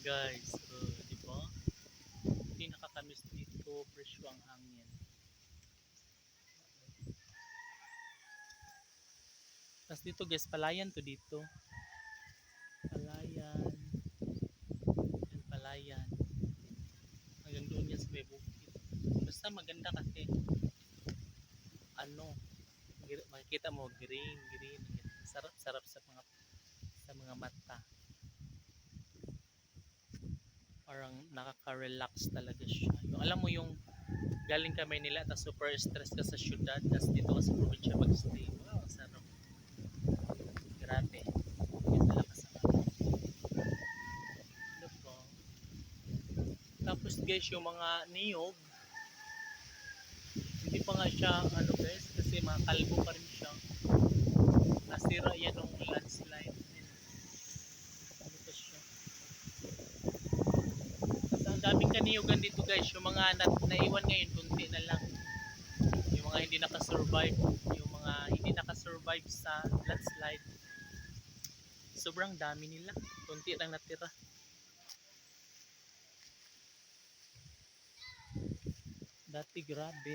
guys. Di ba? Hindi nakakamiss dito, presyo ang hangin. Tapos dito guys, palayan to dito. Palayan. Yan, palayan. Hanggang doon yan sa may bukid. Basta maganda kasi ano, makikita mo green. Sarap-sarap sa mga mata. Parang nakaka-relax talaga siya. Yung alam mo yung galing ka Maynila tapos super stress ka sa syudad tapos dito ka sa probinsya mag-stay. Wow, sarap. Grabe. Yung malakas ang hangin. Ano po? Tapos guys, yung mga niyog, hindi pa nga siya ano guys, kasi mga kalbo pa rin siya. Nasira yan ng landslide. Ano pa siya? Ang daming kaniyogan dito guys, yung mga naiwan ngayon, kunti na lang. Yung mga hindi nakasurvive sa landslide. Sobrang dami nila, kunti lang natira. Dati grabe.